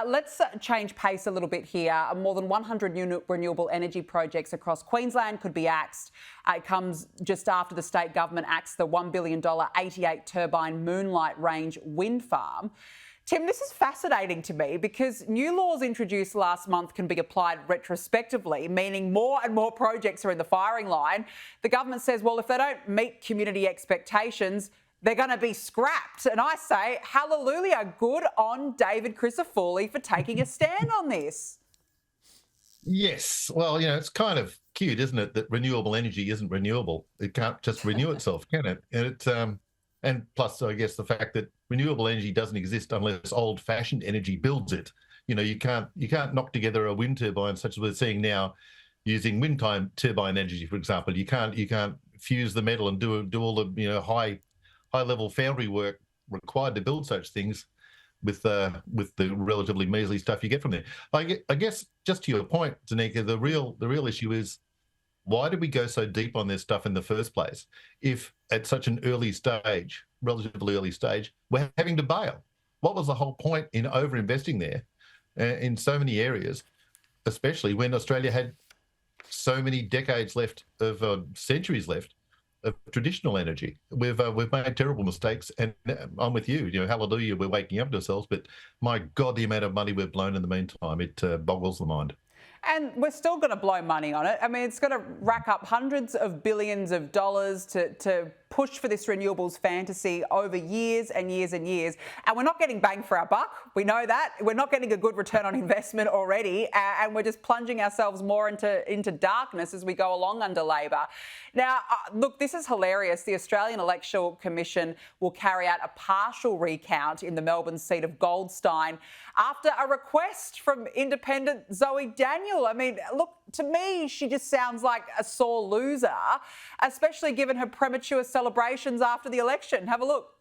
Let's change pace a little bit here. More than 100 new renewable energy projects across Queensland could be axed. It comes just after the state government axed the $1 billion 88-turbine Moonlight Range wind farm. Tim, this is fascinating to me because new laws introduced last month can be applied retrospectively, meaning more and more projects are in the firing line. The government says, well, if they don't meet community expectations, they're going to be scrapped. And I say, hallelujah, good on David Crisafulli for taking a stand on this. Yes. Well, it's kind of cute, isn't it, that renewable energy isn't renewable. It can't just renew itself, can it? And plus, I guess, the fact that renewable energy doesn't exist unless old-fashioned energy builds it. You can't knock together a wind turbine such as we're seeing now using wind turbine energy, for example. You can't fuse the metal and do all the high-level foundry work required to build such things with the relatively measly stuff you get from there. I guess just to your point, Danica, the real issue is, why did we go so deep on this stuff in the first place if at such an early stage, relatively early stage, we're having to bail? What was the whole point in over-investing there in so many areas, especially when Australia had so many decades left of centuries left of traditional energy? We've made terrible mistakes, and I'm with you. Hallelujah, we're waking up to ourselves, but my God, the amount of money we've blown in the meantime, it boggles the mind. And we're still going to blow money on it. I mean, it's going to rack up hundreds of billions of dollars to push for this renewables fantasy over years and years and years. And we're not getting bang for our buck. We know that. We're not getting a good return on investment already. And we're just plunging ourselves more into darkness as we go along under Labor. Now, look, this is hilarious. The Australian Electoral Commission will carry out a partial recount in the Melbourne seat of Goldstein after a request from independent Zoe Daniel. I mean, look, to me, she just sounds like a sore loser, especially given her premature celebrations after the election. Have a look.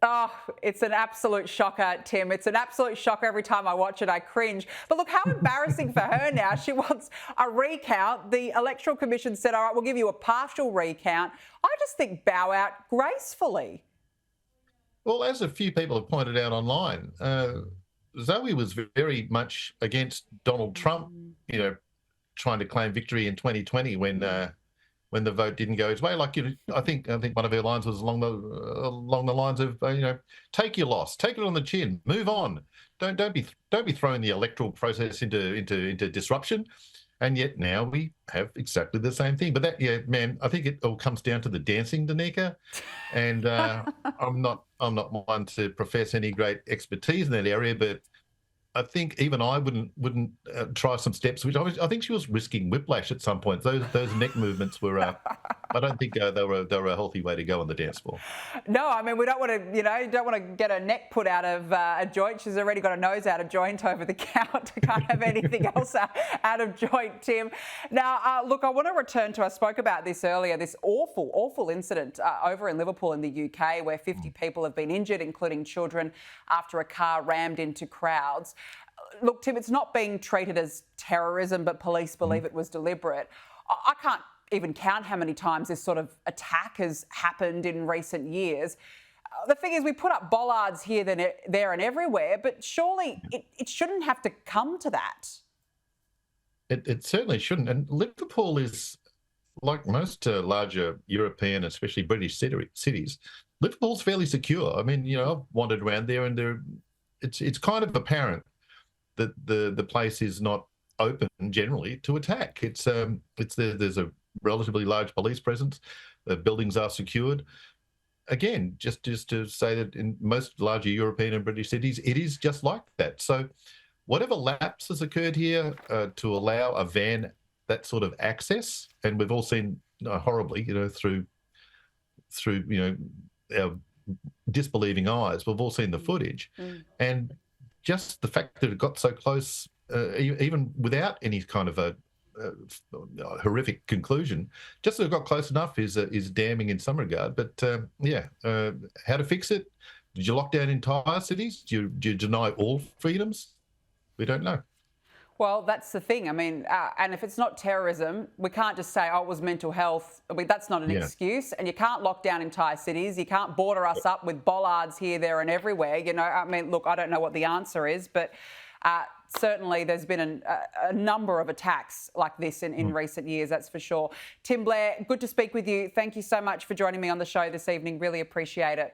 Oh, it's an absolute shocker, Tim. It's an absolute shocker. Every time I watch it, I cringe. But look, how embarrassing for her now. She wants a recount. The Electoral Commission said, all right, we'll give you a partial recount. I just think bow out gracefully. Well, as a few people have pointed out online, Zoe was very much against Donald Trump, trying to claim victory in 2020 when the vote didn't go his way. I think one of her lines was along the lines of, take your loss, take it on the chin, move on. Don't be throwing the electoral process into disruption. And yet now we have exactly the same thing. But I think it all comes down to the dancing, Danica. And I'm not one to profess any great expertise in that area, but I think even I wouldn't try some steps, which I think she was risking whiplash at some point. Those neck movements were, I don't think they were a healthy way to go on the dance floor. No, I mean, we don't want to, don't want to get her neck put out of a joint. She's already got a nose out of joint over the counter. Can't have anything else out of joint, Tim. Now, look, I want to return to, I spoke about this earlier, this awful incident over in Liverpool in the UK where 50 people have been injured, including children, after a car rammed into crowds. Look, Tim, it's not being treated as terrorism, but police believe it was deliberate. I can't even count how many times this sort of attack has happened in recent years. The thing is, we put up bollards here, there and everywhere, but surely it shouldn't have to come to that. It certainly shouldn't. And Liverpool is, like most larger European, especially British cities, Liverpool's fairly secure. I mean, I've wandered around there and it's kind of apparent that the place is not open generally to attack. There's a relatively large police presence. The buildings are secured. Again, just to say that in most larger European and British cities, it is just like that. So whatever lapse has occurred here to allow a van that sort of access, and we've all seen horribly, through our disbelieving eyes, we've all seen the footage. And just the fact that it got so close, even without any kind of a horrific conclusion, just that it got close enough is damning in some regard. But how to fix it? Did you lock down entire cities? Did you deny all freedoms? We don't know. Well, that's the thing. I mean, and if it's not terrorism, we can't just say, oh, it was mental health. I mean, that's not an excuse. And you can't lock down entire cities. You can't border us up with bollards here, there and everywhere. You know, I mean, look, I don't know what the answer is, but certainly there's been a number of attacks like this in recent years, that's for sure. Tim Blair, good to speak with you. Thank you so much for joining me on the show this evening. Really appreciate it.